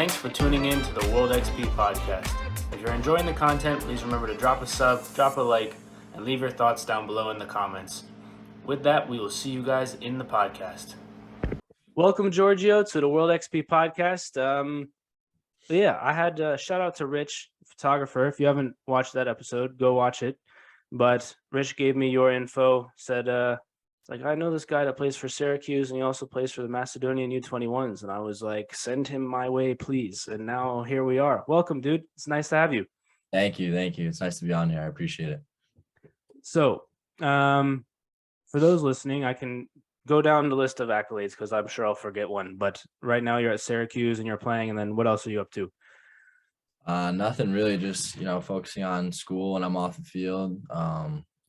Thanks for tuning in to the World XP podcast. If you're enjoying the content, please remember to drop a sub, drop a like, and leave your thoughts down below in the comments. With that, we will see you guys in the podcast. Welcome, Jeorgio, to the World XP podcast. I had a shout out to Rich, photographer. If you haven't watched that episode, go watch it. But Rich gave me your info, said, I know this guy that plays for Syracuse, and he also plays for the Macedonian U21s. And I was like, send him my way, please. And now here we are. Welcome, dude. It's nice to have you. Thank you. It's nice to be on here. I appreciate it. So, for those listening, I can go down the list of accolades because I'm sure I'll forget one. But right now you're at Syracuse and you're playing. And then what else are you up to? Nothing really, just, focusing on school when I'm off the field.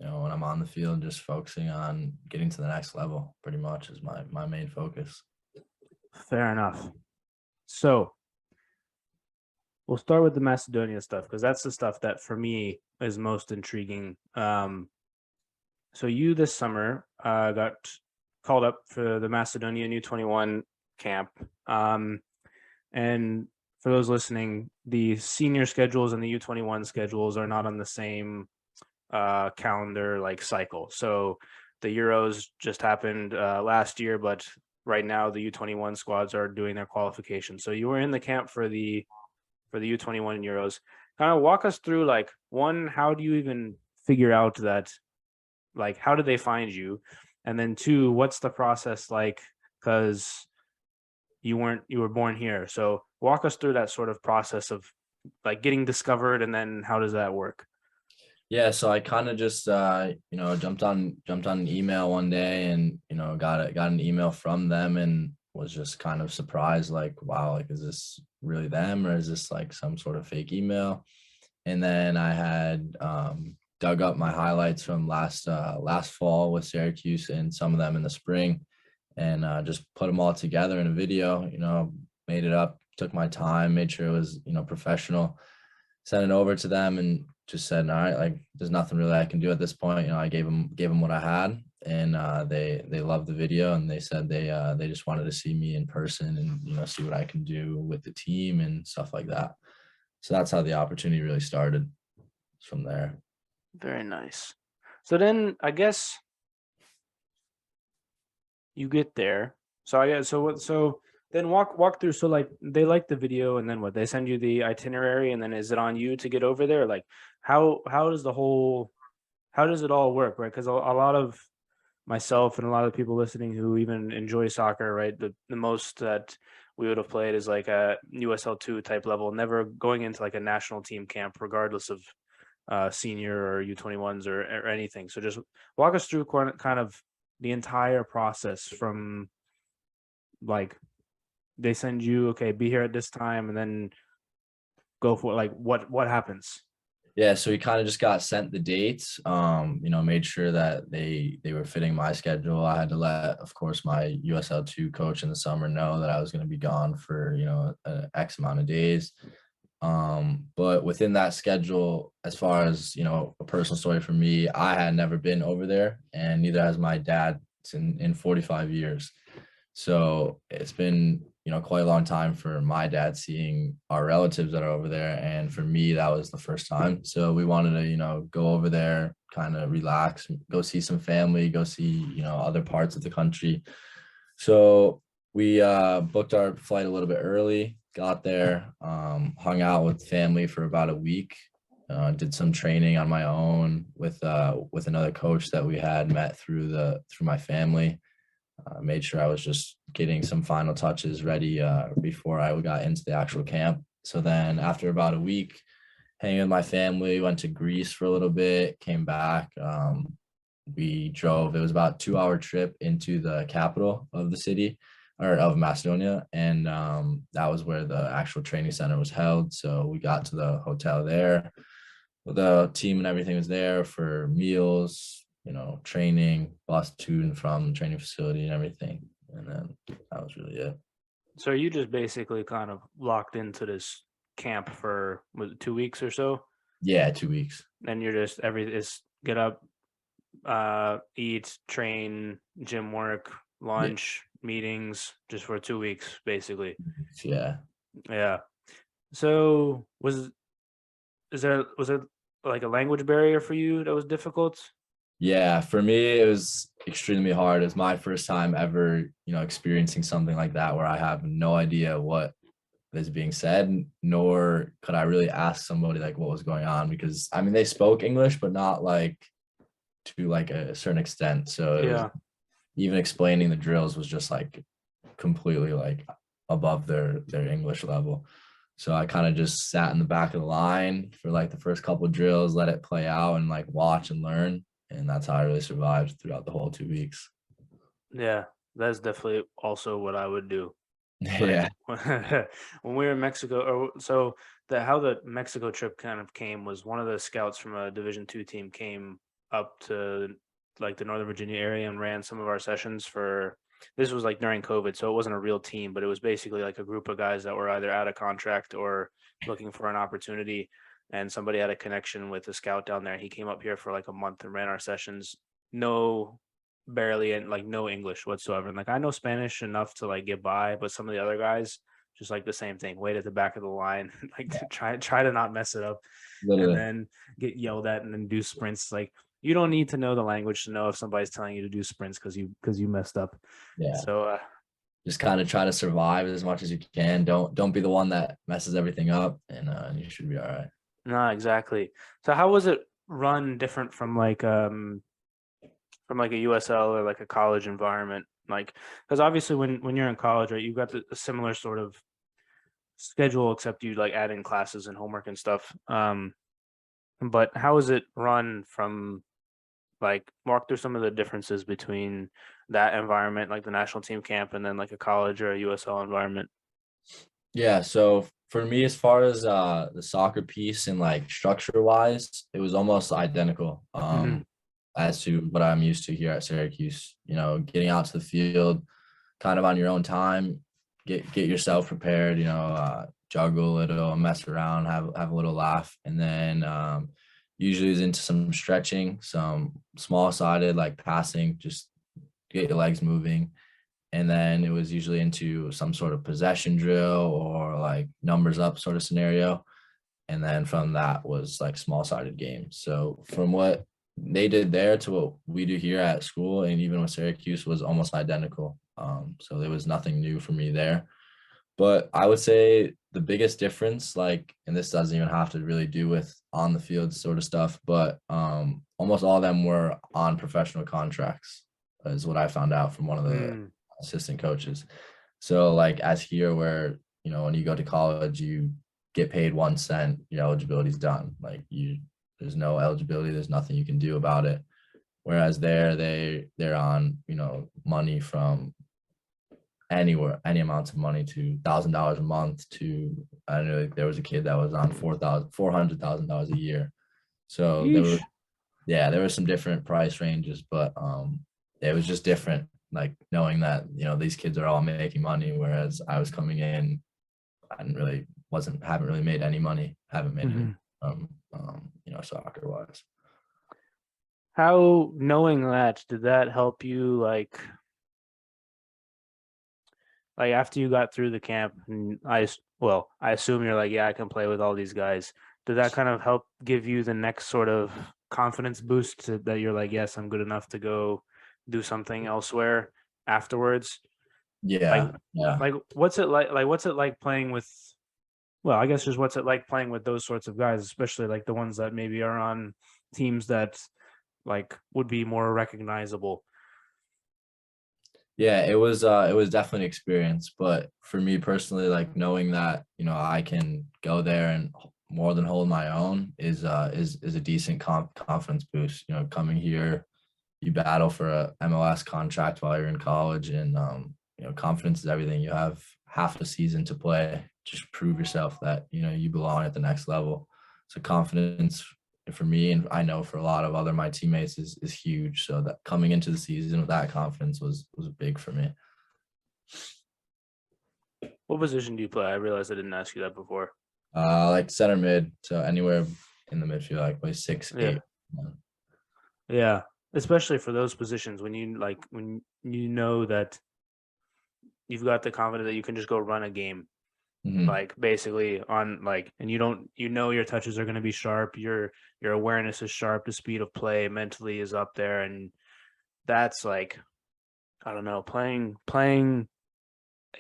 When I'm on the field, just focusing on getting to the next level pretty much is my main focus. Fair enough. So we'll start with the Macedonia stuff because that's the stuff that for me is most intriguing. So you this summer got called up for the Macedonian U21 camp. And for those listening, the senior schedules and the U21 schedules are not on the same calendar cycle. So the Euros just happened last year, but right now the U21 squads are doing their qualification. So you were in the camp for the U21 Euros. Kind of walk us through how do you even figure out that, how did they find you? And then two, what's the process like? Because you were born here. So walk us through that sort of process of getting discovered, and then how does that work? Yeah, so I kind of just jumped on an email one day and got an email from them and was just kind of surprised, wow, is this really them or is this some sort of fake email? And then I had dug up my highlights from last fall with Syracuse and some of them in the spring, and just put them all together in a video. Made it up, took my time, made sure it was professional, sent it over to them, and just said, all right, there's nothing really I can do at this point. I gave them what I had, and they loved the video, and they said they just wanted to see me in person and see what I can do with the team and stuff like that. So that's how the opportunity really started from there. Very nice. So then I guess you get there. So then walk through. So they like the video, and then what? They send you the itinerary, and then is it on you to get over there? How does it all work, right? Because a lot of myself and a lot of people listening who even enjoy soccer, right? The most that we would have played is a USL2 type level, never going into a national team camp, regardless of senior or U21s or anything. So just walk us through kind of the entire process from they send you, okay, be here at this time, and then go for what happens? Yeah, so we kind of just got sent the dates, made sure that they were fitting my schedule. I had to let, of course, my USL2 coach in the summer know that I was going to be gone for, an X amount of days. But within that schedule, as far as, a personal story for me, I had never been over there, and neither has my dad in 45 years. So it's been, quite a long time for my dad seeing our relatives that are over there. And for me, that was the first time. So we wanted to, go over there, kind of relax, go see some family, go see, other parts of the country. So we booked our flight a little bit early, got there, hung out with family for about a week, did some training on my own with another coach that we had met through my family. Made sure I was just getting some final touches ready before I got into the actual camp. So then after about a week, hanging with my family, went to Greece for a little bit, came back. We drove, it was about a 2-hour trip into the capital of the city, or of Macedonia. And that was where the actual training center was held. So we got to the hotel there. The team and everything was there for meals, training, bus to and from the training facility and everything. And then that was really it. So you just basically kind of locked into this camp for 2 weeks or so? Yeah, 2 weeks. And you're just is get up, eat, train, gym work, lunch, meetings, just for 2 weeks, basically. Yeah. Yeah. So was there like a language barrier for you that was difficult? Yeah, for me, it was extremely hard. It was my first time ever, experiencing something like that where I have no idea what is being said, nor could I really ask somebody like what was going on because I mean they spoke English, but not like to like a certain extent. So it was Yeah. even explaining the drills was just like completely like above their English level. So I kind of just sat in the back of the line for like the first couple of drills, let it play out and like watch and learn. And that's how I really survived throughout the whole 2 weeks. Yeah. That's definitely also what I would do. Like Yeah. when we were in Mexico, or so the how the Mexico trip kind of came was one of the scouts from a Division II team came up to like the Northern Virginia area and ran some of our sessions for this was like during COVID, so it wasn't a real team, but it was basically like a group of guys that were either out of contract or looking for an opportunity. And somebody had a connection with a scout down there. He came up here for like a month and ran our sessions. No barely and like no English whatsoever. And like I know Spanish enough to like get by, but some of the other guys just like the same thing, wait at the back of the line, like to try to not mess it up, and Literally. then get yelled at and then do sprints. Like you don't need to know the language to know if somebody's telling you to do sprints because you messed up. Yeah. So Just kind of try to survive as much as you can. Don't be the one that messes everything up, and you should be all right. no, exactly. So how was it run different from like a USL or like a college environment? Like, because obviously when you're in college, right, you've got a similar sort of schedule, except you like add in classes and homework and stuff. But how is it run from like walk through some of the differences between that environment, like the national team camp, and then like a college or a USL environment? Yeah, so for me, as far as the soccer piece and like structure wise, it was almost identical Hmm. as to what I'm used to here at Syracuse. Getting out to the field kind of on your own time, get yourself prepared, juggle a little, mess around, have a little laugh, and then usually is into some stretching, some small sided like passing, just get your legs moving. And then it was usually into some sort of possession drill or like numbers up sort of scenario. And then from that was like small sided games. So from what they did there to what we do here at school and even with Syracuse was almost identical. So there was nothing new for me there. But I would say the biggest difference, like, and this doesn't even have to really do with on the field sort of stuff, but almost all of them were on professional contracts, is what I found out from one of the Mm. assistant coaches. So, like, as here, where, when you go to college, you get paid 1 cent, your eligibility's done. Like, there's no eligibility, there's nothing you can do about it. Whereas there, they're on, money from anywhere, any amounts of money to $1,000 a month to I don't know. Like there was a kid that was on $400,000 a year. So there Yeesh. were yeah, there were some different price ranges, but it was just different. Like knowing that these kids are all making money, whereas I was coming in, I haven't really made any money, haven't made any Hmm. soccer wise. How knowing that did that help you like after you got through the camp and well, I assume you're like, yeah, I can play with all these guys. Did that kind of help give you the next sort of confidence boost that you're like, yes, I'm good enough to go do something elsewhere afterwards? Like, Yeah, yeah. like what's it like? Like, what's it like playing with? Well, I guess just what's it like playing with those sorts of guys, especially like the ones that maybe are on teams that like would be more recognizable. Yeah, it was definitely an experience, but for me personally, like knowing that, I can go there and more than hold my own is a decent confidence boost. Coming here, you battle for a MLS contract while you're in college and confidence is everything. You have half a season to play, just prove yourself that, you belong at the next level. So confidence for me and I know for a lot of other my teammates is huge. So that coming into the season with that confidence was big for me. What position do you play? I realized I didn't ask you that before. Like center mid, so anywhere in the midfield, like play six, Yeah. eight. Yeah. Especially for those positions when when you know that you've got the confidence that you can just go run a game. like basically on like, and your touches are going to be sharp. Your awareness is sharp. The speed of play mentally is up there. And that's like, I don't know, playing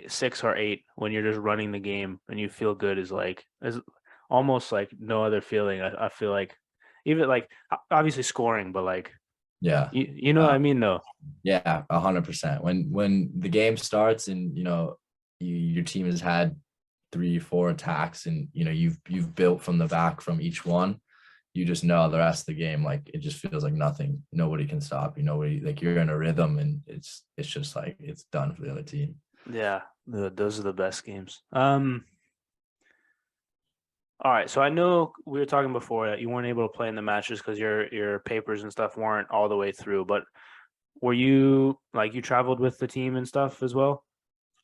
6 or 8 when you're just running the game and you feel good is almost like no other feeling. I feel like even like obviously scoring, but like Yeah. you know what I mean though. Yeah, 100%. When the game starts and your team has had 3, 4 attacks and you've built from the back from each one, you just know the rest of the game, like it just feels like nothing. Nobody can stop you. Nobody, like you're in a rhythm and it's just like it's done for the other team. Yeah, those are the best games. All right, so I know we were talking before that you weren't able to play in the matches because your papers and stuff weren't all the way through, but were you like you traveled with the team and stuff as well?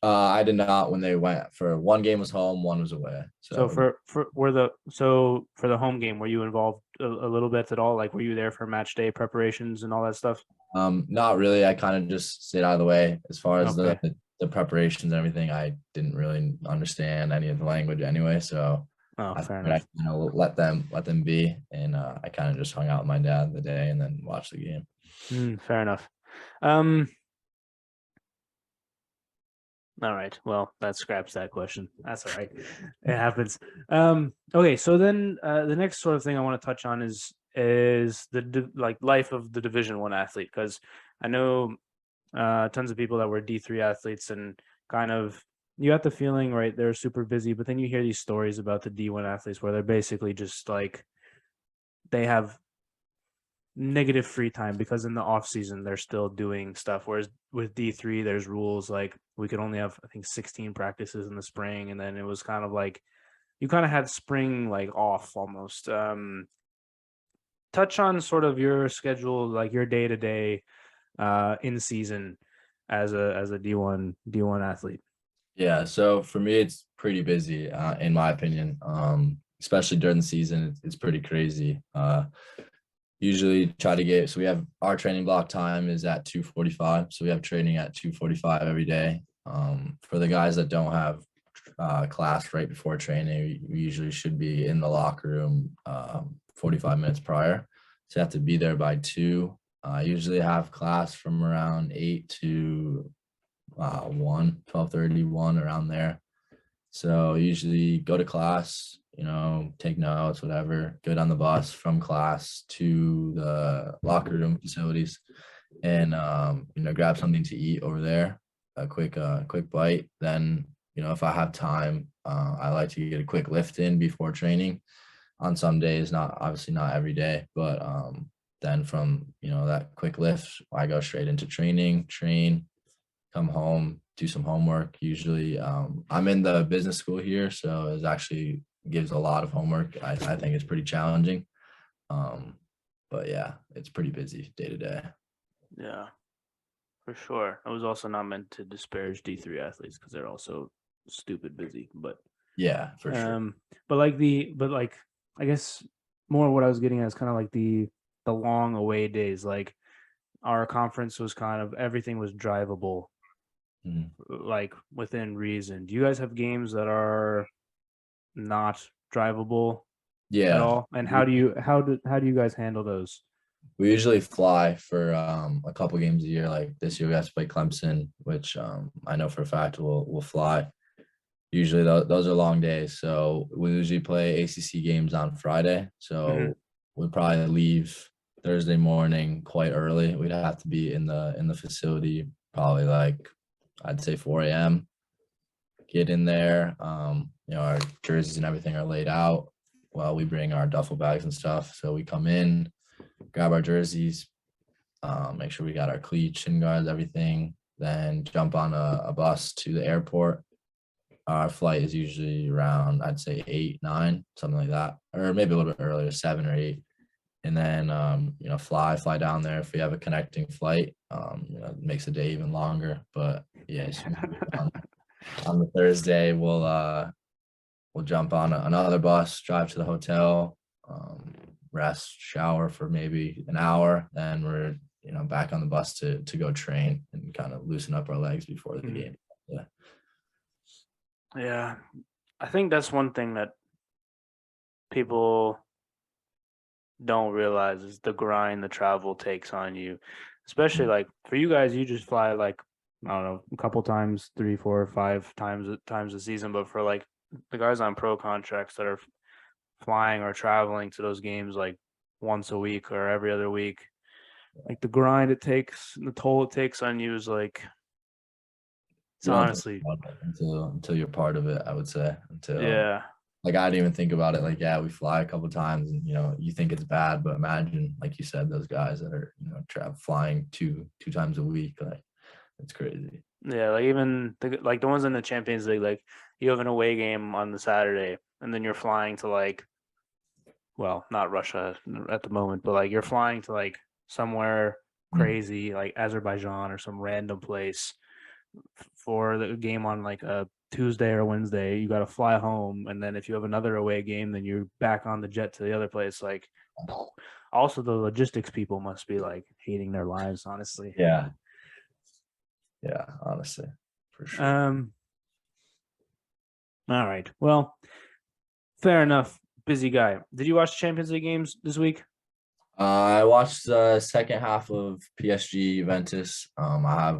I did not when they went for one game was home, one was away. So So for the home game, were you involved a little bit at all? Like, were you there for match day preparations and all that stuff? not really. I kind of just stayed out of the way as far as Okay. the preparations and everything. I didn't really understand any of the language anyway, so Oh, I fair figured enough. I let them be, and I kind of just hung out with my dad the day and then watched the game. Fair enough. Um, all right. Well, that scraps that question. That's all right. It happens. Okay. So then, the next sort of thing I want to touch on is like life of the Division One athlete, because I know tons of people that were D3 athletes and kind of you got the feeling, right, they're super busy, but then you hear these stories about the D1 athletes where they're basically just like they have negative free time because in the off season they're still doing stuff. Whereas with D3, there's rules like we could only have I think 16 practices in the spring, and then it was kind of like you kind of had spring like off almost. Touch on sort of your schedule, like your day to day in season as a D1 athlete. Yeah, so for me, it's pretty busy, in my opinion. Especially during the season, it's pretty crazy. Usually try to get so we have our training block time is at 2:45, so we have training at 2:45 every day. For the guys that don't have class right before training, we usually should be in the locker room 45 minutes prior. So you have to be there by 2. I usually have class from around 8 to 1, 12:30, 1 around there. So usually go to class, take notes, whatever, get on the bus from class to the locker room facilities and, grab something to eat over there, a quick bite. Then, if I have time, I like to get a quick lift in before training on some days, obviously not every day, but then from, that quick lift, I go straight into train, come home, do some homework. Usually, I'm in the business school here, so it actually gives a lot of homework. I think it's pretty challenging. But yeah, it's pretty busy day to day. Yeah, for sure. I was also not meant to disparage D3 athletes because they're also stupid busy, but Yeah, for sure. but like I guess more what I was getting at is kind of like the long away days. Like our conference was kind of everything was drivable, Mhm. like within reason. Do you guys have games that are not drivable at Yeah, all? And how do you guys handle those? we usually fly for a couple games a year. Like this year, we have to play Clemson, which I know for a fact we'll fly. Usually, those are long days, so we usually play ACC games on Friday. Hmm. So we'd probably leave Thursday morning quite early. We'd have to be in the facility probably like I'd say 4 a.m. Get in there. Our jerseys and everything are laid out. Well, we bring our duffel bags and stuff. So we come in, grab our jerseys, make sure we got our cleats, shin guards, everything. Then jump on a bus to the airport. Our flight is usually around, I'd say 8, 9, something like that, or maybe a little bit earlier, 7 or 8. And then, fly down there. If we have a connecting flight, it makes the day even longer. But yeah, it's usually on the Thursday, we'll jump on another bus, drive to the hotel, rest, shower for maybe an hour, then we're back on the bus to go train and kind of loosen up our legs before the Hmm. game. Yeah. Yeah. I think that's one thing that people don't realize is the grind the travel takes on you. Especially like for you guys, you just fly like I don't know, a couple times, 3, 4, 5 times a season. But for like the guys on pro contracts that are flying or traveling to those games like once a week or every other week, like the grind it takes, the toll it takes on you is like it's You don't think honestly, about it until you're part of it, I would say. Until yeah, like I didn't even think about it. Like, yeah, we fly a couple times and you think it's bad, but imagine, like you said, those guys that are, flying two times a week. Like it's crazy. yeah. Like even like the ones in the Champions League, like you have an away game on the Saturday, and then you're flying to like, well, not Russia at the moment, but like you're flying to like somewhere Mm. crazy like Azerbaijan or some random place for the game on like a Tuesday or Wednesday. You got to fly home, and then if you have another away game, then you're back on the jet to the other place. Like, also the logistics people must be like hating their lives, honestly. Yeah. Yeah, honestly, for sure. Um. All right. Well, fair enough. Busy guy. Did you watch Champions League games this week? I watched the second half of PSG Juventus.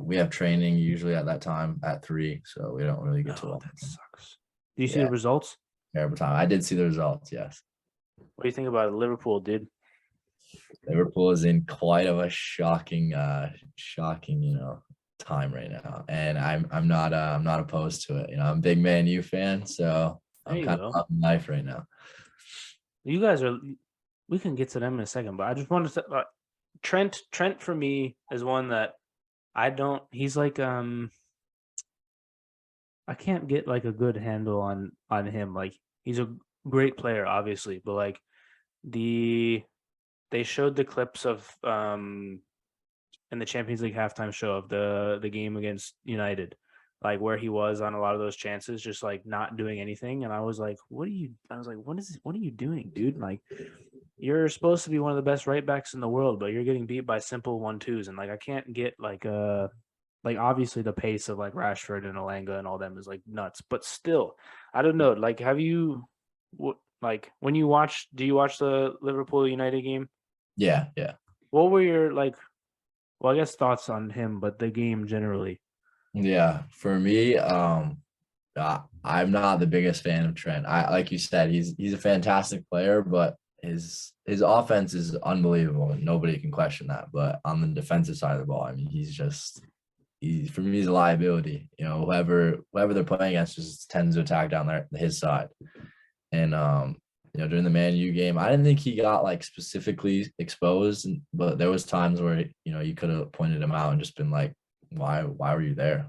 We have training usually at that time at 3, so we don't really get to Oh, watch that them. sucks. Do you see the Yeah, results? terrible time. I did see the results. Yes, What do you think about Liverpool, dude? Liverpool is in quite of a shocking, time right now, and I'm not opposed to it. I'm a big Man U fan, so There I'm you kind go. of loving life right now. You guys are. We can get to them in a second, but I just wanted to. Trent. Trent for me is one that I don't. He's like I can't get like a good handle on him. Like he's a great player, obviously, but like the they showed the clips of in the Champions League halftime show of the game against United, like where he was on a lot of those chances, just like not doing anything. And I was like, what are you? I was like, what are you doing, dude? Like you're supposed to be one of the best right backs in the world, but you're getting beat by simple 1-2s, and like I can't get like obviously the pace of like Rashford and Alanga and all them is like nuts, but still, I don't know. Like, have you, like when you watch? Do you watch the Liverpool United game? Yeah, yeah. What were your like? Well, I guess thoughts on him, but the game generally. Yeah, for me, I'm not the biggest fan of Trent. I like you said, he's a fantastic player, but his offense is unbelievable, and nobody can question that. But on the defensive side of the ball, I mean, he for me he's a liability. Whoever they're playing against just tends to attack down his side. And during the Man U game, I didn't think he got like specifically exposed, but there was times where you could have pointed him out and just been like, why were you there?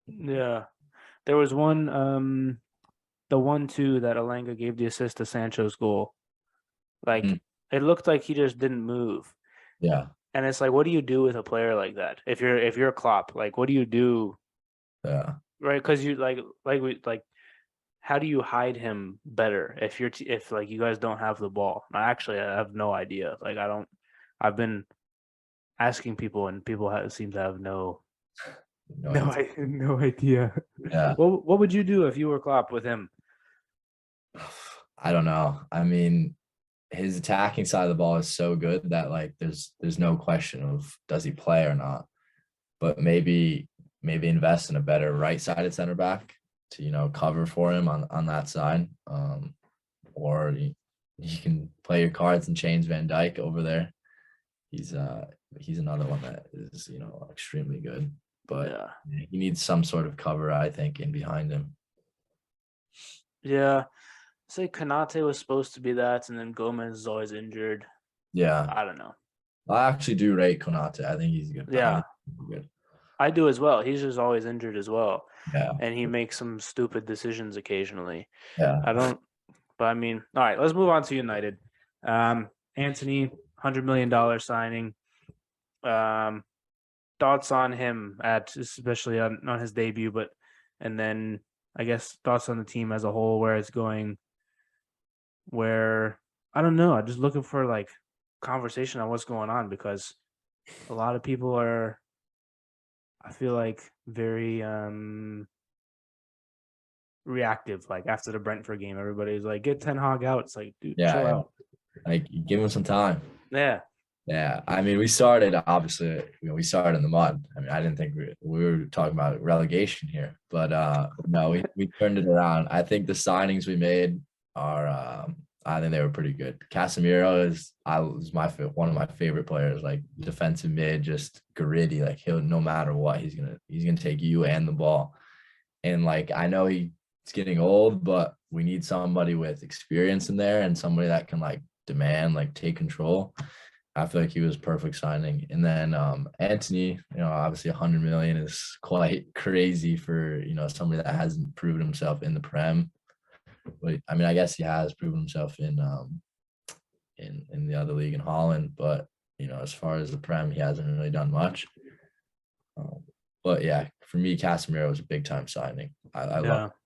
Yeah, there was one the 1-2 that Alanga gave the assist to Sancho's goal. Like Mm, it looked like he just didn't move. yeah, And it's like, what do you do with a player like that? If you're Klopp, like what do you do? yeah, Right? Because you like how do you hide him better if if like you guys don't have the ball? I have no idea. Like I don't. I've been asking people, and people seem to have no idea. no idea. Yeah. What would you do if you were Klopp with him? I don't know. I mean, his attacking side of the ball is so good that like there's no question of does he play or not. But maybe invest in a better right-sided center back to cover for him on that side. Or you can play your cards and change Van Dyke over there. He's he's another one that is extremely good, but Yeah, he needs some sort of cover, I think, in behind him. yeah. Say Kanate was supposed to be that, and then Gomez is always injured. Yeah, I don't know. I actually do rate Konate. I think he's good. I Yeah, think he's good. I do as well. He's just always injured as well, Yeah, and he makes some stupid decisions occasionally. yeah. I don't, but I mean, all right, let's move on to United. Anthony, $100 million signing. Um, Thoughts on him at especially on his debut, but and then I guess thoughts on the team as a whole, where it's going, where I don't know. I'm just looking for like conversation on what's going on because a lot of people are, I feel like, very reactive. Like after the Brentford game, everybody's like, "Get Ten Hag out." It's like, dude, Yeah, chill yeah. out. Like give him some time. Yeah, Yeah, I mean, we started obviously, we started in the mud. I mean, I didn't think we were talking about relegation here, but no, we turned it around. I think the signings we made are, I think they were pretty good. Casemiro is one of my favorite players, like defensive mid, just gritty. Like he'll no matter what, he's gonna take you and the ball. And like I know he's getting old, but we need somebody with experience in there and somebody that can like demand, like take control. I feel like he was perfect signing. And then Anthony, obviously 100 million is quite crazy for, somebody that hasn't proven himself in the Prem. But I mean, I guess he has proven himself in the other league in Holland, but as far as the Prem, he hasn't really done much. But yeah, for me, Casemiro was a big time signing. I love it.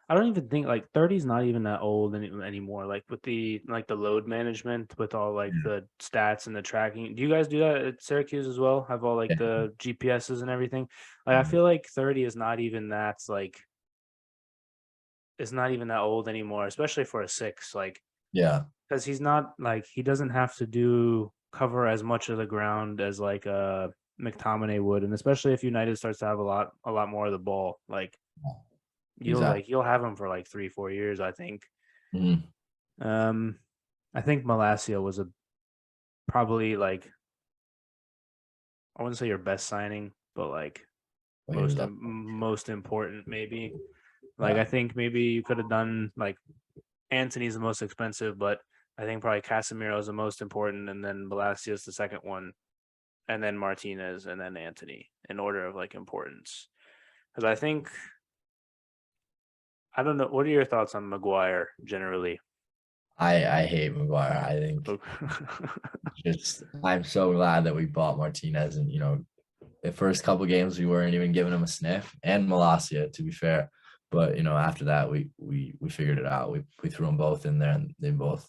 I don't even think like 30 is not even that old anymore. Like with the load management, with all like the stats and the tracking. Do you guys do that at Syracuse as well? Have all like the GPSs and everything? Like I feel like 30 is not even that's like it's not even that old anymore, especially for a 6. Like because he's not like he doesn't have to cover as much of the ground as like McTominay would, and especially if United starts to have a lot more of the ball, like. You'll have him for like 3-4 years, I think. I think Malacia was probably like I wouldn't say your best signing, but like most important maybe. Like I think maybe you could have done like Anthony's the most expensive, but I think probably Casemiro is the most important, and then Malacia is the second one, and then Martinez, and then Anthony in order of like importance. Because I think. I don't know. What are your thoughts on Maguire generally? I hate Maguire. I think I'm so glad that we bought Martinez, and the first couple games we weren't even giving him a sniff, and Malacia to be fair. But after that we figured it out. We threw them both in there, and they both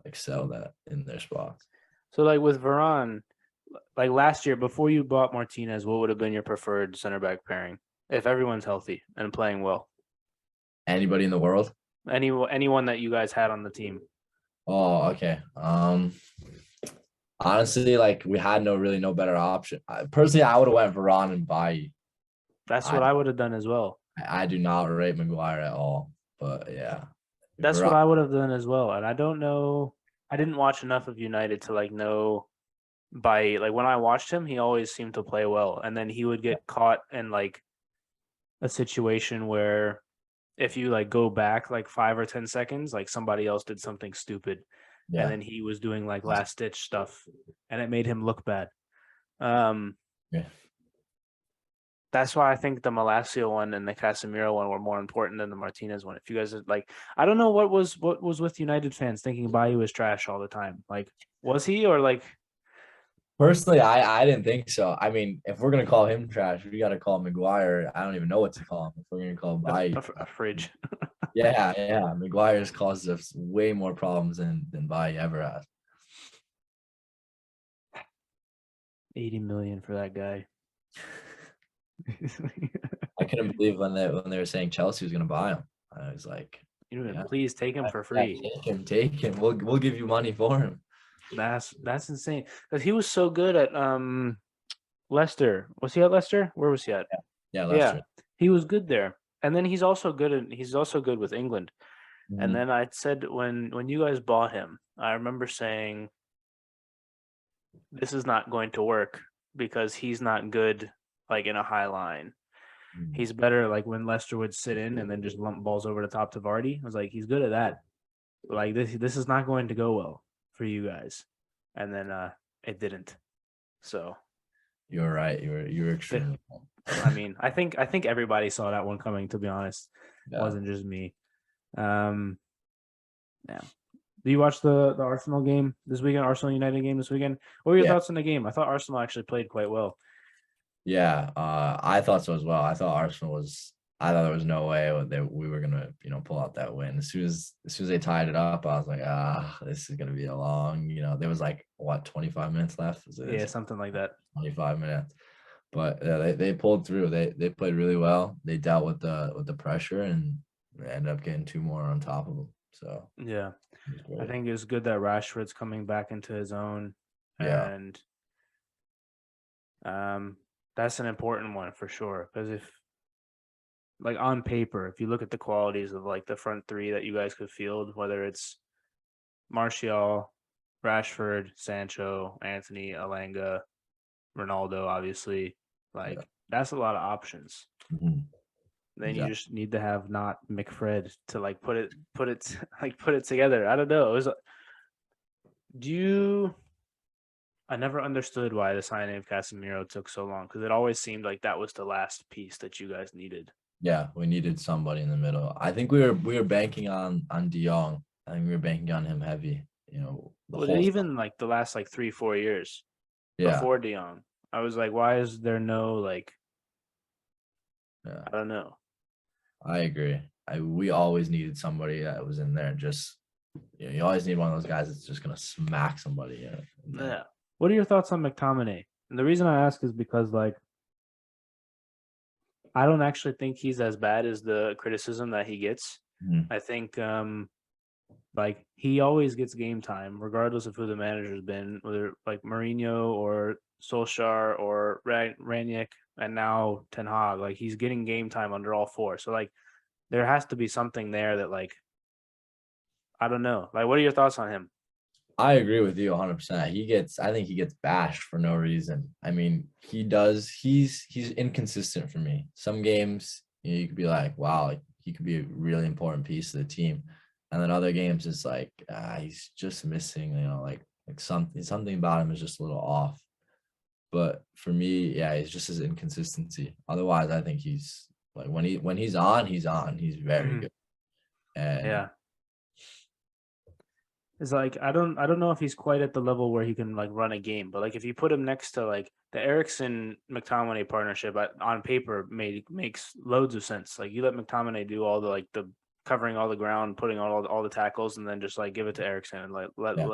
excelled in their spots. So like with Varane, like last year before you bought Martinez, what would have been your preferred center back pairing if everyone's healthy and playing well? Anybody in the world? Anyone that you guys had on the team? Oh, okay. Honestly, like we had no better option. Personally, I would have went Varane and Bailly. That's what I would have done as well. I do not rate Maguire at all, but yeah. That's what I would have done as well. And I don't know. I didn't watch enough of United to like know. Like when I watched him, he always seemed to play well, and then he would get caught in like a situation where. If you like go back like 5 or 10 seconds, like somebody else did something stupid, and then he was doing like last ditch stuff, and it made him look bad. That's why I think the Malacia one and the Casemiro one were more important than the Martinez one. If you guys are like, I don't know what was with United fans thinking Bailly was trash all the time. Like, was he or like? Personally, I didn't think so. I mean, if we're gonna call him trash, we got to call Maguire. I don't even know what to call him. If we're gonna call Bailly a fridge. yeah. Maguire's caused us way more problems than Bailly ever has. 80 million for that guy. I couldn't believe when they were saying Chelsea was gonna buy him. I was like, please take him for free. Take him. We'll give you money for him. That's insane because he was so good at Leicester. Was he at Leicester? Where was he at? Yeah, Leicester. Yeah, he was good there, and then he's also good with England. Mm-hmm. And then I said when you guys bought him, I remember saying, "This is not going to work because he's not good like in a high line. Mm-hmm. He's better like when Leicester would sit in and then just lump balls over the top to Vardy. I was like, he's good at that. But, like this is not going to go well for you guys." And then it didn't. So you're right. You're extremely I mean, I think everybody saw that one coming, to be honest. It wasn't just me. Yeah. Do you watch the Arsenal game this weekend, Arsenal United game this weekend? What were your thoughts on the game? I thought Arsenal actually played quite well. Yeah, I thought so as well. I thought there was no way that we were gonna, pull out that win. As soon as they tied it up, I was like, this is gonna be a long, there was like 25 minutes left? Yeah, something like that. 25 minutes. But they pulled through. They played really well. They dealt with the pressure, and They end up getting 2 more on top of him. So Yeah. it's I great. think it's good that Rashford's coming back into his own, Yeah. and that's an important one for sure. Because if, like, on paper, if you look at the qualities of like the front three that you guys could field, whether it's Martial, Rashford, Sancho, Anthony, Alanga, Ronaldo, obviously, Yeah. like that's a lot of options. Mhm. Then you Exactly. just need to have not McFred to like put it like put it together. I don't know. It was do you I never understood why the signing of Casemiro took so long because it always seemed like that was the last piece that you guys needed. Yeah, we needed somebody in the middle. I think we were banking on De Jong. I think we were banking on him heavy. The Well, whole even like the last like 3-4 years yeah, before De Jong, I was like, why is there no like yeah. I don't know. I agree. We always needed somebody that was in there. Just you always need one of those guys that's just gonna smack somebody in there. Yeah. What are your thoughts on McTominay? And the reason I ask is because like I don't actually think he's as bad as the criticism that he gets. Mhm. I think like he always gets game time, regardless of who the manager's been, whether like Mourinho or Solskjaer or Ranić and now Ten Hag. Like he's getting game time under all four. So like there has to be something there that like I don't know. Like what are your thoughts on him? I agree with you 100%. I think he gets bashed for no reason. I mean, he does. He's inconsistent for me. Some games, you could be like, wow, like, he could be a really important piece of the team, and then other games, it's like he's just missing. Like something about him is just a little off. But for me, yeah, it's just his inconsistency. Otherwise, I think he's like when he's on, he's on. He's very Mhm. good. And Yeah. It's like I don't know if he's quite at the level where he can like run a game, but like if you put him next to like the Ericsson McTominay partnership on paper makes loads of sense. Like you let McTominay do all the like the covering all the ground, putting all the tackles, and then just like give it to Ericsson and yeah,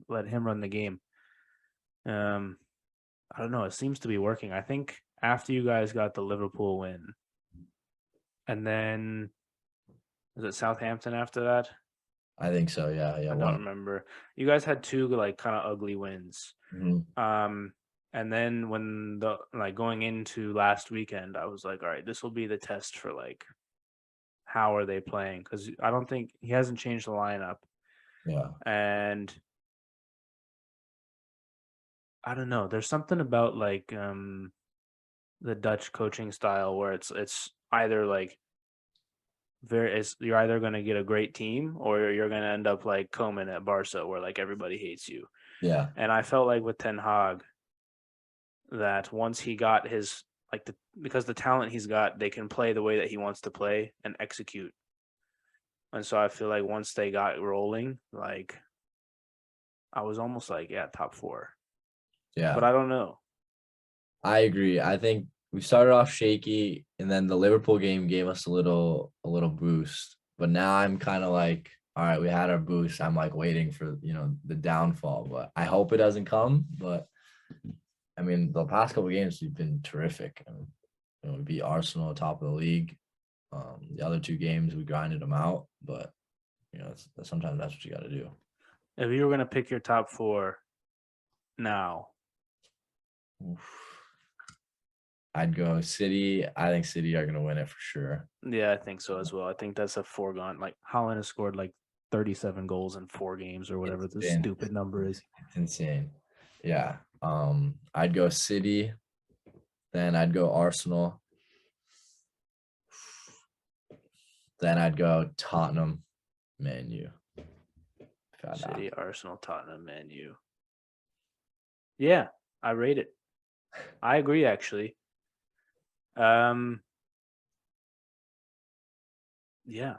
let him run the game. Um, I don't know. It seems to be working. I think after you guys got the Liverpool win, and then was it Southampton after that? I think so. Yeah, yeah. I don't remember. You guys had two like kind of ugly wins. Mhm. Um, and then when the like going into last weekend, I was like, all right, this will be the test for like how are they playing? Because I don't think he hasn't changed the lineup, Yeah, and I don't know. There's something about like the Dutch coaching style where it's either like you're either gonna get a great team or you're gonna end up like Koeman at Barca where like everybody hates you. yeah. And I felt like with Ten Hag that once he got his like because the talent he's got, they can play the way that he wants to play and execute. And so I feel like once they got rolling, like I was almost like, yeah, top four. But Yeah, I don't know. I agree. I think we started off shaky, and then the Liverpool game gave us a little boost. But now I'm kind of like, all right, we had our boost. I'm like waiting for the downfall, but I hope it doesn't come. But I mean, the past couple of games we've been terrific. I mean, we beat Arsenal top of the league. The other 2 games we grinded them out, but sometimes that's what you got to do. If you were gonna pick your top four now, Oof. I'd go City. I think City are gonna win it for sure. yeah, I think so as well. I think that's a foregone. Like Holland has scored like 37 goals in 4 games or whatever It's the been stupid number is. it's insane. Yeah. I'd go City, then I'd go Arsenal, then I'd go Tottenham, Man U. City, Arsenal, Tottenham, Man U. Yeah, I rate it. I agree actually. Um, yeah,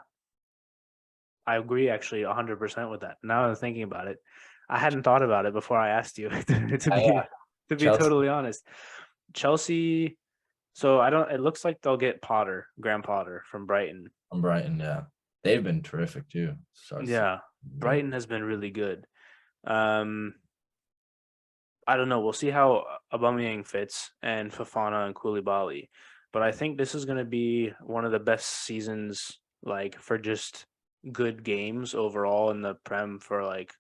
I agree actually 100% with that. Now that I'm thinking about it, I hadn't thought about it before I asked you to Yeah, be to be Chelsea totally honest. Chelsea, so I don't it looks like they'll get Graham Potter from Brighton. from Brighton. Yeah, they've been terrific too. Yeah, Brighton has been really good. Um, I don't know. We'll see how Aubameyang fits and Fafana and Koulibaly. But I think this is going to be one of the best seasons like for just good games overall in the Prem for like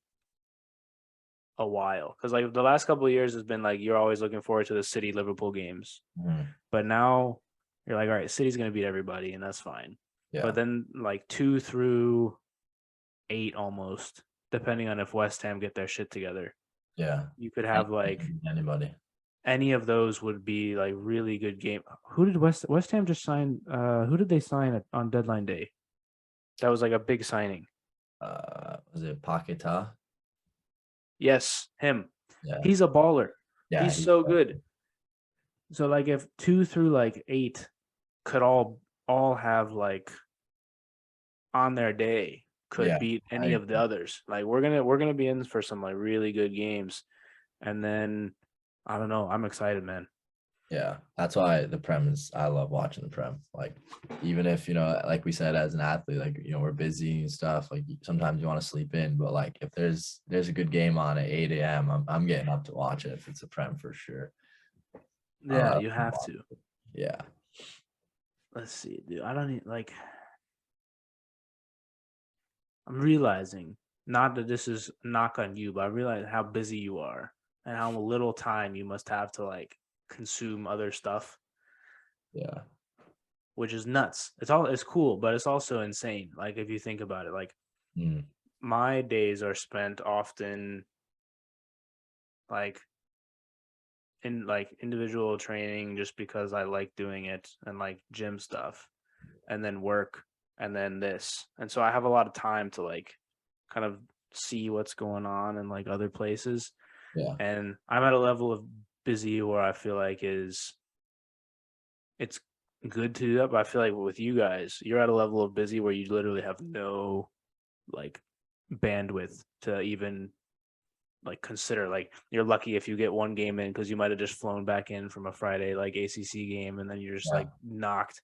a while. Because like the last couple of years has been like you're always looking forward to the City Liverpool games, but now you're like, all right, City's gonna beat everybody, and that's fine. Yeah. But then like 2 through 8 almost, depending on if West Ham get their shit together. Yeah. You could have like Anybody. any of those would be like really good game. Who did West Ham just sign? Who did they sign on deadline day? That was like a big signing. Was it Paquetá? Yes, him. Yeah. He's a baller. Yeah. He's so good. So like if 2 through like 8 could all have like on their day could beat any of the others. Like we're gonna be in for some like really good games. And then I don't know. I'm excited, man. Yeah, that's why the Prem is. I love watching the Prem. Like, even if like we said, as an athlete, like we're busy and stuff. Like sometimes you want to sleep in, but like if there's a good game on at 8 a.m., I'm getting up to watch it if it's a Prem for sure. Yeah, you have to. Yeah. Let's see, dude. I don't like. I'm realizing not that this is a knock on you, but I realize how busy you are and how little time you must have to like consume other stuff. Yeah. Which is nuts. It's cool, but it's also insane. Like if you think about it, like my days are spent often like in like individual training just because I like doing it and like gym stuff and then work and then this. And so I have a lot of time to like kind of see what's going on in like other places. Yeah. And I'm at a level of busy where I feel like it's good to do that, but I feel like with you guys, you're at a level of busy where you literally have no like bandwidth to even like consider. Like you're lucky if you get one game in because you might have just flown back in from a Friday like ACC game and then you're just like knocked.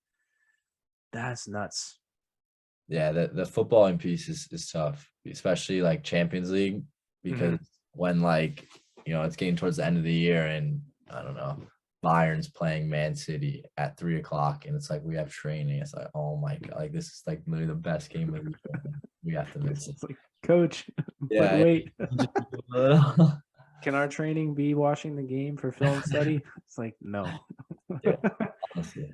That's nuts. Yeah, the footballing piece is tough, especially like Champions League, because when like it's getting towards the end of the year and I don't know, Bayern's playing Man City at 3:00 and it's like we have training. It's like, oh my god, like this is like literally the best game of the year. We have to miss it. It's like, coach, Yeah, wait. Can our training be watching the game for film study? It's like no. Yeah, honestly.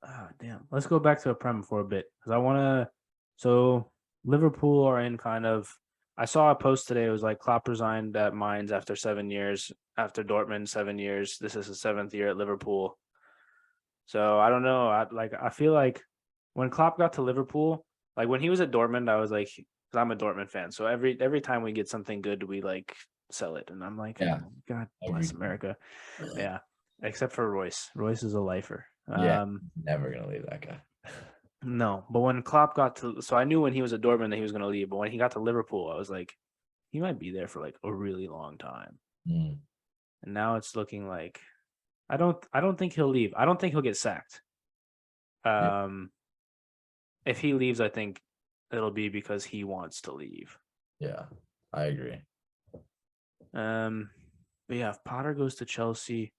Oh, damn. Let's go back to a Prem for a bit because I want to. So Liverpool are in kind of. I saw a post today. It was like Klopp resigned at Mainz after 7 years. After Dortmund 7 years, this is his 7th year at Liverpool. So I don't know. I feel like when Klopp got to Liverpool, like when he was at Dortmund, I was like, because I'm a Dortmund fan. So every time we get something good, we like sell it, and I'm like, yeah, God bless America. Yeah, except for Royce. Royce is a lifer. Yeah, never gonna leave that guy. No, but when Klopp got to, so I knew when he was at Dortmund that he was going to leave. But when he got to Liverpool, I was like, he might be there for like a really long time. And now it's looking like I don't think he'll leave. I don't think he'll get sacked. If he leaves, I think it'll be because he wants to leave. Yeah, I agree. But yeah, if Potter goes to Chelsea,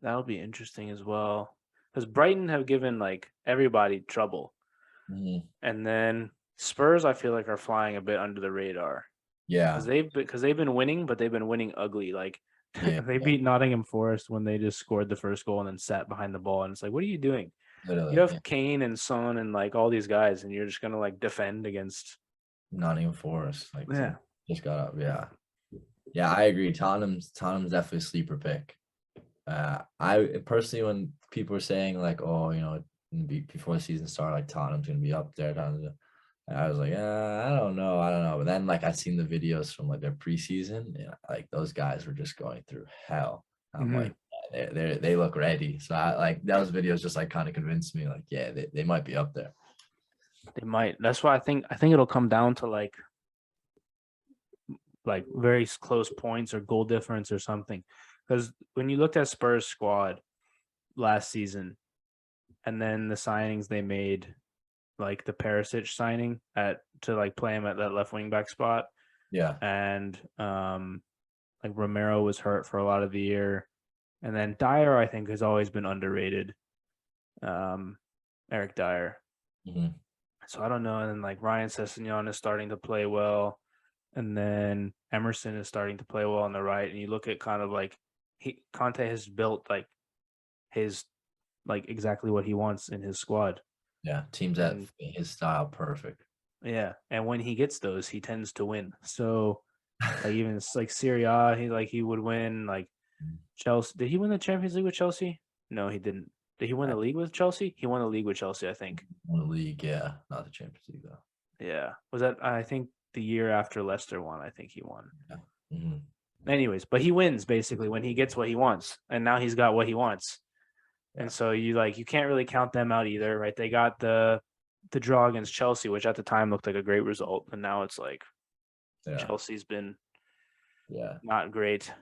that'll be interesting as well. Because Brighton have given like everybody trouble. And then Spurs, I feel like, are flying a bit under the radar. Yeah. Because they've been winning, but they've been winning ugly. Like they beat Nottingham Forest when they just scored the first goal and then sat behind the ball. And it's like, what are you doing? Literally, you have Kane and Son and like all these guys, and you're just gonna like defend against Nottingham Forest. Like just got up. Yeah, I agree. Tottenham's definitely a sleeper pick. I personally, when people were saying like, oh, before the season started, like Tottenham's gonna be up there, I was like, I don't know. But then like I seen the videos from like their preseason, like those guys were just going through hell. I'm like, they look ready. So I like those videos just like kind of convinced me, like, yeah, they might be up there. They might. That's why I think it'll come down to like very close points or goal difference or something. Because when you looked at Spurs squad last season, and then the signings they made, like the Perisic signing to like play him at that left wing back spot. Yeah. And like Romero was hurt for a lot of the year. And then Dyer, I think, has always been underrated. Eric Dyer. Mhm. So I don't know. And then like Ryan Sessegnon is starting to play well. And then Emerson is starting to play well on the right. And you look at kind of like Conte has built like his like exactly what he wants in his squad. Yeah, teams that And fit his style perfect. yeah, and when he gets those, he tends to win. So like even like Serie A, he would win. Like Chelsea, did he win the Champions League with Chelsea? No, he didn't. Did he win I the league with Chelsea? He won the league with Chelsea, I think. won the league, yeah, not the Champions League though. Yeah, was that I think the year after Leicester won? I think he won. Yeah. Hmm. Anyways, but he wins basically when he gets what he wants, and now he's got what he wants. Yeah. And so you can't really count them out either, right? They got the draw against Chelsea, which at the time looked like a great result, and now it's like Yeah. Chelsea's been Yeah. not great.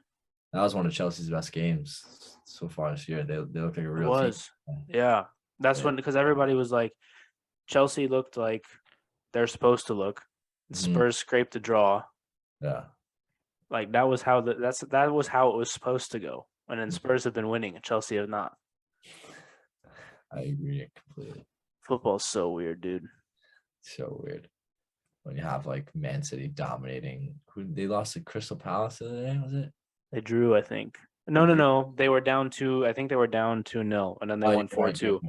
That was one of Chelsea's best games so far this year. They look like a It real team. was, yeah. That's Yeah. when because everybody was like Chelsea looked like they're supposed to look. Mhm. Spurs scraped the draw. Yeah. Like that was how that was how it was supposed to go. And then Spurs have been winning, and Chelsea have not. I agree completely. Football's so weird, dude. So weird when you have like Man City dominating. Who they lost to Crystal Palace the other day, was it? They drew, I think. No, They no, drew. no. They were down two. I think they were down 2-0, and then they Oh, won you're right. 4-2.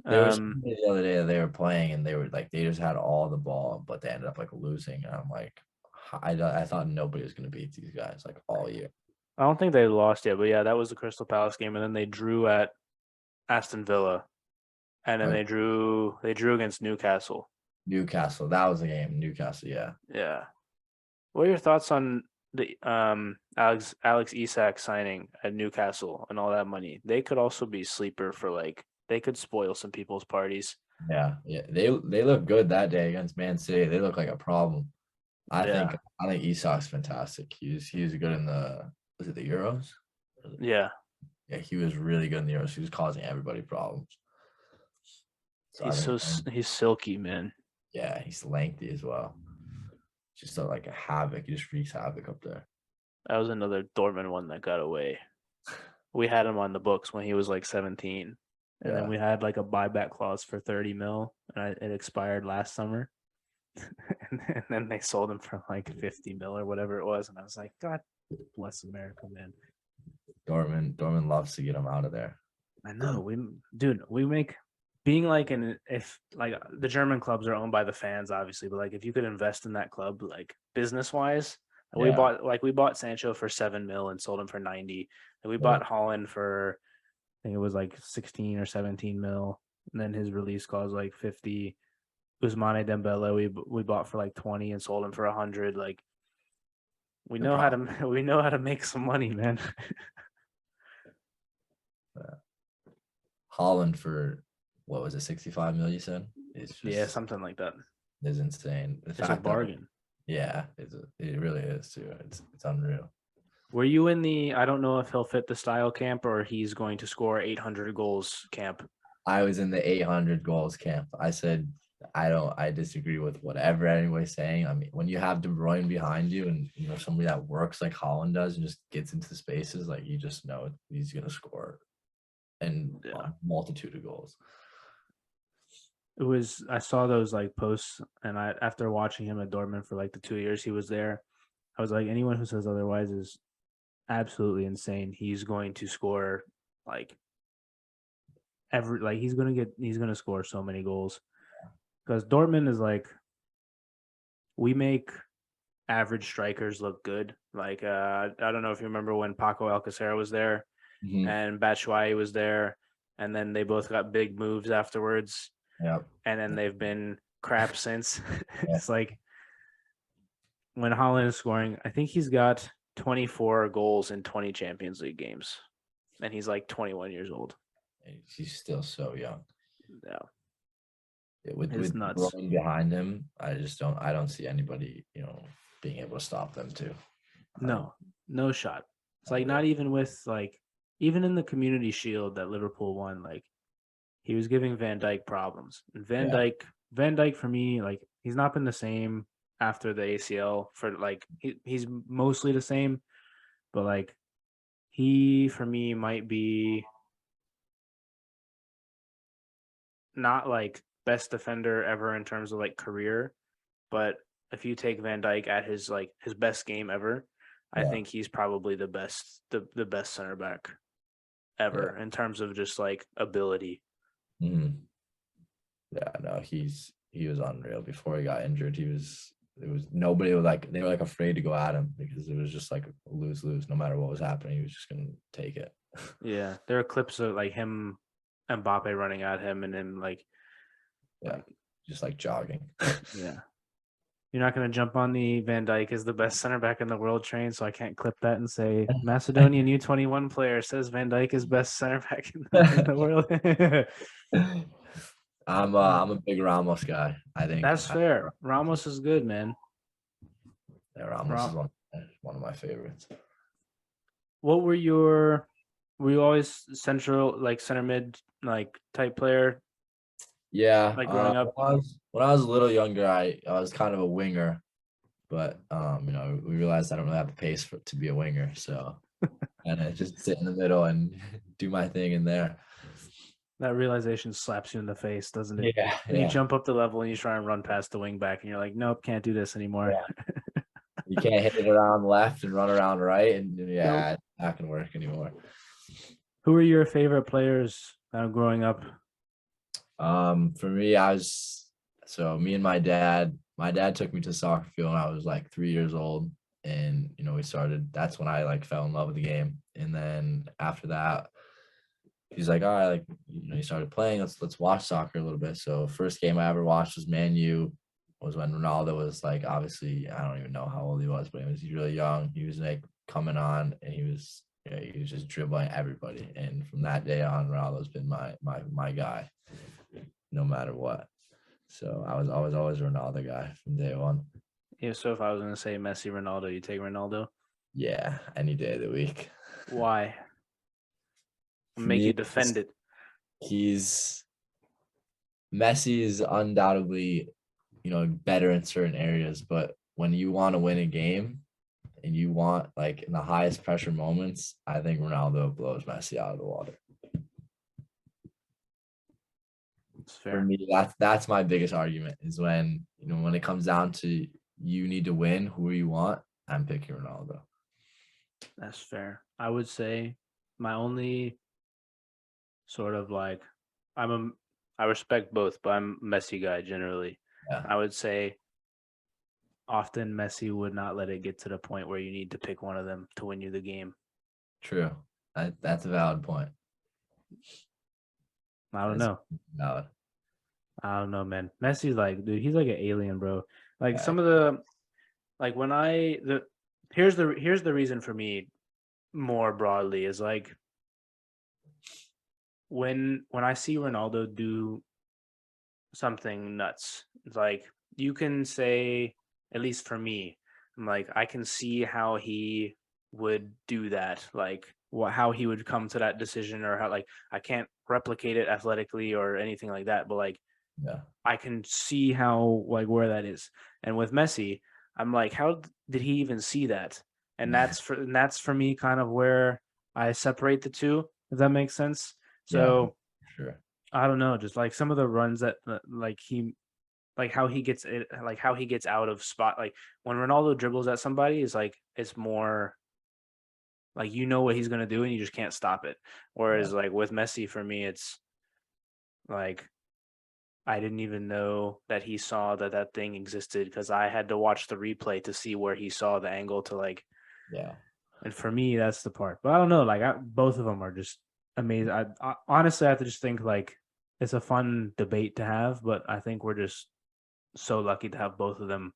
There was Um, somebody the other day that they were playing and they were like they just had all the ball, but they ended up like losing. And I'm like, I thought nobody was gonna beat these guys like all year. I don't think they lost yet, but yeah, that was the Crystal Palace game, and then they drew at Aston Villa, and then Like they drew against Newcastle. Newcastle, that was the game. Newcastle, yeah. Yeah. What are your thoughts on the Alex Isak signing at Newcastle and all that money? They could also be sleeper for like they could spoil some people's parties. Yeah, yeah. They look good that day against Man City. They look like a problem. I think Yeah. I think Isak's fantastic. He was good in the was it the Euros? Yeah. Yeah, he was really good in the Euros. He was causing everybody problems. So I think He's silky, man. yeah, he's lengthy as well. Just like a havoc. He just wreaks havoc up there. That was another Dortmund one that got away. We had him on the books when he was like 17. And then Yeah. we had like a buyback clause for 30 mil, and it expired last summer. And then they sold him for like 50 mil or whatever it was. And I was like, God bless America, man. Dortmund loves to get him out of there. I know we make being like if like the German clubs are owned by the fans, obviously, but like if you could invest in that club, like business wise, Yeah. we bought Sancho for 7 mil and sold him for 90. And we Yeah. bought Holland for I think it was like 16 or 17 mil, and then his release clause like 50. Ousmane Dembele we bought for like 20 and sold him for 100. Like we No know how problem. to we know how to make some money, man. Holland for what was it, 65 million you said? It's Yeah, just something like that. is insane. The It's a fact that bargain. yeah, it really is too. It's unreal. Were you in the I don't know if he'll fit the style camp or he's going to score 800 goals camp? I was in the 800 goals camp. I said I disagree with whatever anybody's saying. I mean, when you have De Bruyne behind you and you know somebody that works like Holland does and just gets into spaces, like you just know he's gonna score and Yeah. a multitude of goals. It was I saw those like posts and I after watching him at Dortmund for like the 2 years he was there, I was like anyone who says otherwise is absolutely insane. He's going to score like he's gonna score so many goals because Dortmund is like we make average strikers look good. Like I don't know if you remember when Paco Alcacer was there Mhm. and Batshuayi was there, and then they both got big moves afterwards, Yeah. and then they've been crap since. Yeah. It's like when Holland is scoring, I think he's got 24 goals in 20 Champions League games, and he's like 21 years old. He's still so young. Yeah, Yeah, it's with De nuts. Bruyne behind him, I don't see anybody, being able to stop them too. No, no shot. It's like Unreal. not even with like even in the Community Shield that Liverpool won, like he was giving Van Dyke problems. And Yeah. Van Dyke for me, like he's not been the same after the ACL for like he's mostly the same, but like he for me might be not like best defender ever in terms of like career, but if you take Van Dyke at his best game ever, I Yeah. think he's probably the best center back Yeah. ever in terms of just like ability. Mhm. Yeah, no, he was unreal before he got injured. It was nobody was like they were like afraid to go at him because it was just like lose no matter what was happening. He was just gonna take it. Yeah, there are clips of like him, Mbappe running at him, and then Yeah, just like jogging. yeah. You're not going to jump on the Van Dyke is the best center back in the world train, so I can't clip that and say Macedonian U21 player says Van Dyke is best center back in the world. I'm a big Ramos guy. I think That's fair. Ramos is good, man. yeah, Ramos is one of my favorites. What were you always central, like center mid, like type player, Yeah, like growing up? when I was a little younger, I was kind of a winger, but we realized I don't really have the pace to be a winger, so and I just sit in the middle and do my thing in there. That realization slaps you in the face, doesn't it? Yeah, When you yeah, jump up the level and you try and run past the wing back, and you're like, nope, can't do this anymore. yeah. You can't hit it around left and run around right, and Nope. yeah, it's not gonna work anymore. Who are your favorite players growing up? For me, me and my dad. My dad took me to the soccer field when I was like 3 years old, and we started. That's when I like fell in love with the game, and then after that, he's like, all right, like he started playing. Let's watch soccer a little bit. So first game I ever watched was Man U. Was when Ronaldo was like, obviously I don't even know how old he was, but he was really young. He was like coming on, and he was just dribbling everybody. And from that day on, Ronaldo's been my guy, no matter what. So I was always a Ronaldo guy from day one. Yeah, so if I was going to say Messi, Ronaldo, you take Ronaldo? Yeah, any day of the week. Why? For Make me, you defend it. he's Messi is undoubtedly, better in certain areas, but when you want to win a game and you want like in the highest pressure moments, I think Ronaldo blows Messi out of the water. It's fair. For me, that's my biggest argument is when when it comes down to you need to win, who you want, I'm picking Ronaldo. That's fair. I would say my only sort of like I respect both, but I'm a Messi guy generally. Yeah, I would say often Messi would not let it get to the point where you need to pick one of them to win you the game. true. That's a valid point. I don't That's know. valid. I don't know, man. Messi's like, dude, he's like an alien, bro. Like Yeah, some of the like when here's the reason for me more broadly is like when I see Ronaldo do something nuts, it's like you can say, at least for me, I'm like I can see how he would do that, like how he would come to that decision, or how like I can't replicate it athletically or anything like that, but like yeah, I can see how like where that is. And with Messi, I'm like, how did he even see that? And that's for me kind of where I separate the two, if that makes sense. yeah, So sure. I don't know, just like some of the runs that like he like how he gets it, like how he gets out of spot. Like when Ronaldo dribbles at somebody, is like it's more like you know what he's gonna do and you just can't stop it. Yeah, Whereas like with Messi, for me, it's like I didn't even know that he saw that thing existed because I had to watch the replay to see where he saw the angle to like. yeah. And for me, that's the part. But I don't know. Like both of them are just amazing. I honestly have to just think like it's a fun debate to have, but I think we're just so lucky to have both of them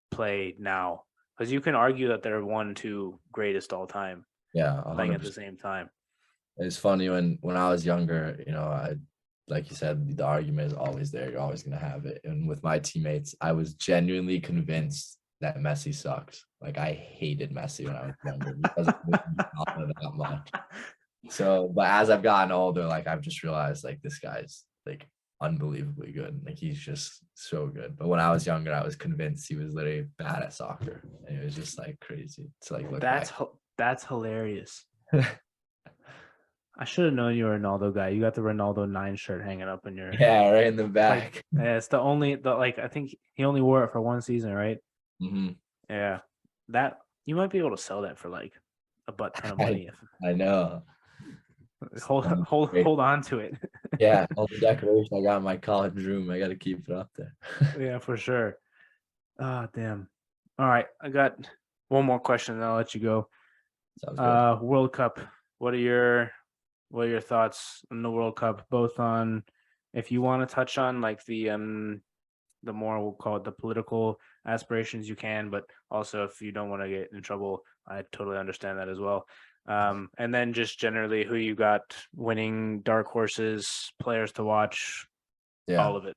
play now because you can argue that they're 1, 2 greatest all time Yeah, playing at 100%. the same time. It's funny when I was younger, I like you said, the argument is always there. You're always gonna have it. And with my teammates, I was genuinely convinced that Messi sucks. Like I hated Messi when I was younger because of that much. So, but as I've gotten older, like I've just realized like this guy's like unbelievably good. Like he's just so good. But when I was younger, I was convinced he was literally bad at soccer. And it was just like crazy to like look back. That's hilarious. I should have known you were a Ronaldo guy. You got the Ronaldo 9 shirt hanging up in your Yeah, right in the like. back. Yeah, it's the I think he only wore it for one season, right? Hmm. Yeah, that you might be able to sell that for like a butt ton of I, money. I know. Hold on to it. Yeah, all the decoration I got in my college room, I got to keep it up there. Yeah, for sure. Ah, damn. All right, I got one more question, and I'll let you go. Sounds good. World Cup. What are your thoughts on the World Cup? Both on if you want to touch on like the more we'll call it the political aspirations you can, but also if you don't want to get in trouble, I totally understand that as well. And then just generally who you got winning, dark horses, players to watch, Yeah. all of it.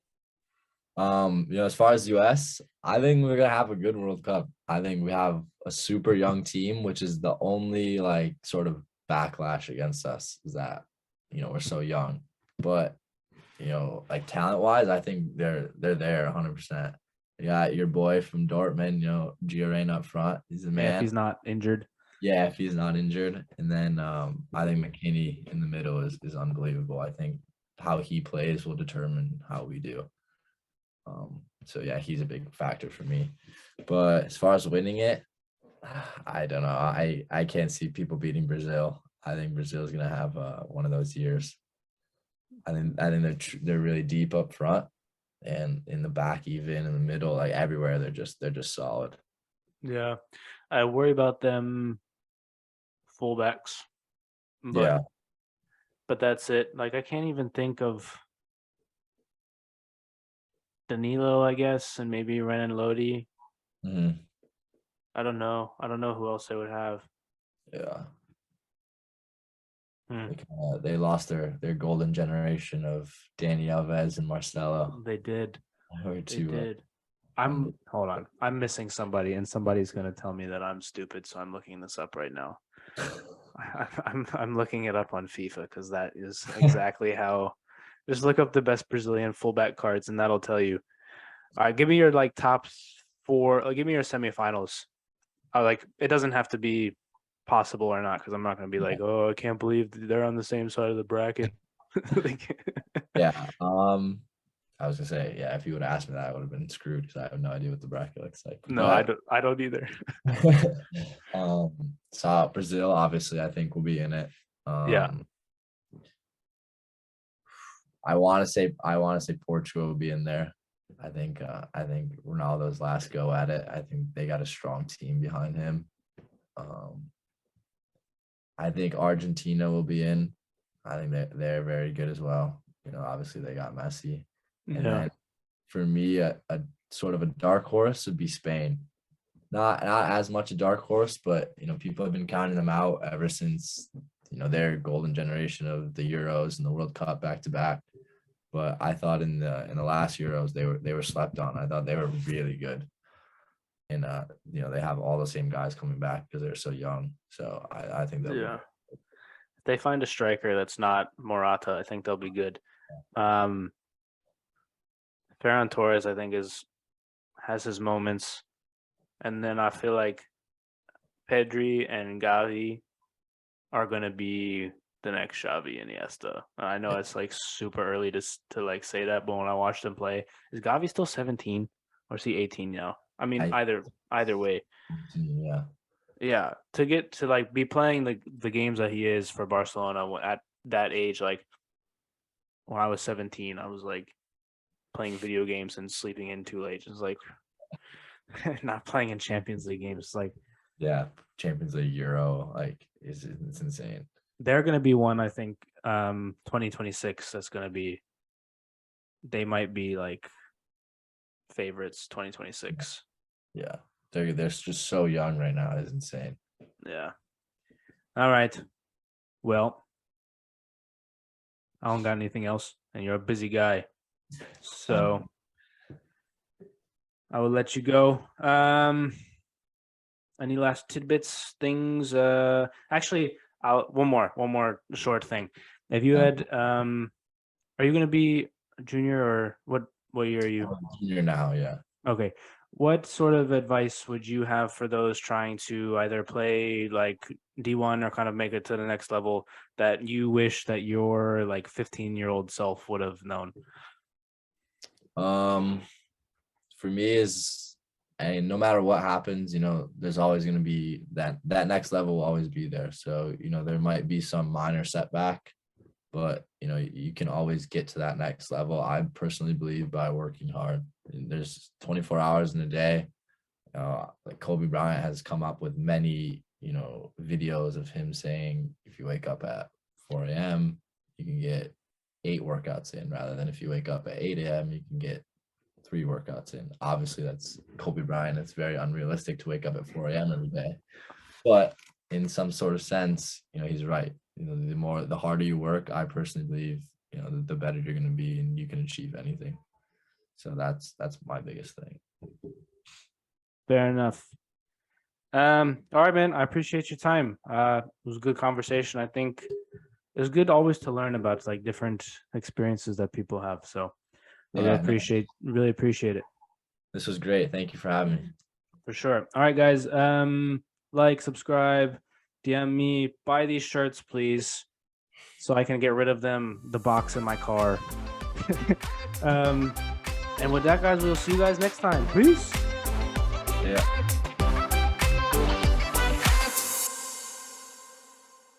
As far as US, I think we're gonna have a good World Cup. I think we have a super young team, which is the only like sort of backlash against us is that we're so young. But like talent wise, I think they're there 100%. You got your boy from Dortmund, Jeorgio up front. He's a Yeah, if man. he's not injured. Yeah, if he's not injured. And then I think McKinney in the middle is unbelievable. I think how he plays will determine how we do. So yeah, he's a big factor for me. But as far as winning it, I don't know. I can't see people beating Brazil. I think Brazil is gonna have one of those years. I think they're really deep up front and in the back, even in the middle, like everywhere. They're just solid. Yeah. I worry about them fullbacks, Yeah. but that's it. Like I can't even think of Danilo, I guess, and maybe Renan Lodi. Hmm. I don't know. I don't know who else they would have. Yeah. Hmm. They lost their golden generation of Dani Alves and Marcelo. They did. Or They two. did. Hold on. I'm missing somebody, and somebody's gonna tell me that I'm stupid. So I'm looking this up right now. I'm looking it up on FIFA because that is exactly how. Just look up the best Brazilian fullback cards, and that'll tell you. All right, give me your like top four. Give me your semifinals. Like it doesn't have to be possible or not because I'm not gonna be like, oh, I can't believe they're on the same side of the bracket. Like, Yeah. I was gonna say, yeah, if you would have asked me that, I would have been screwed because I have no idea what the bracket looks like. no, I But don't. I don't either. so Brazil obviously I think will be in it. Yeah, I want to say Portugal will be in there. I think Ronaldo's last go at it. I think they got a strong team behind him. Um, I think Argentina will be in. I think they're very good as well. Obviously they got Messi. And yeah, then for me, a sort of a dark horse would be Spain. Not as much a dark horse, but people have been counting them out ever since their golden generation of the Euros and the World Cup back to back. But I thought in the last Euros they were slept on. I thought they were really good, and they have all the same guys coming back because they're so young. So I think they'll be yeah. good. If they find a striker that's not Morata, I think they'll be good. Um, Ferran Torres, I think, has his moments, and then I feel like Pedri and Gavi are gonna be the next Xavi and Iniesta. I know it's like super early to like say that, but when I watched them play, is Gavi still 17 or is he 18 now? I mean, I either way, Yeah. yeah. To get to like be playing the games that he is for Barcelona at that age, like when I was 17, I was like playing video games and sleeping in too late. It's like not playing in Champions League games. It's like Yeah, Champions League, Euro, like it's insane. they're gonna be one, I think, 2026 that's gonna be they might be like favorites 2026. Yeah, they're just so young right now. It's insane. Yeah. All right. Well, I don't got anything else, and you're a busy guy, so I will let you go. Any last tidbits, things? Actually, one more short thing. Have you had are you gonna be a junior or what year are you? I'm a junior now, yeah. Okay. What sort of advice would you have for those trying to either play like D1 or kind of make it to the next level that you wish that your like 15-year-old self would have known? For me is, and no matter what happens, there's always going to be that next level will always be there. So, there might be some minor setback, but you can always get to that next level. I personally believe by working hard. There's 24 hours in a day. Like Kobe Bryant has come up with many, videos of him saying, if you wake up at 4 a.m., you can get 8 workouts in, rather than if you wake up at 8 a.m., you can get 3 workouts in. Obviously, that's Kobe Bryant. It's very unrealistic to wake up at 4 a.m. every day. But in some sort of sense, he's right. The harder you work, I personally believe, the better you're going to be and you can achieve anything. So that's my biggest thing. Fair enough. All right, man. I appreciate your time. It was a good conversation. I think it's good always to learn about like different experiences that people have. So I really appreciate it. This was great. Thank you for having me. For sure. All right, guys. Like, subscribe, DM me, buy these shirts, please, so I can get rid of the box in my car. And with that, guys, we'll see you guys next time. Peace. Yeah.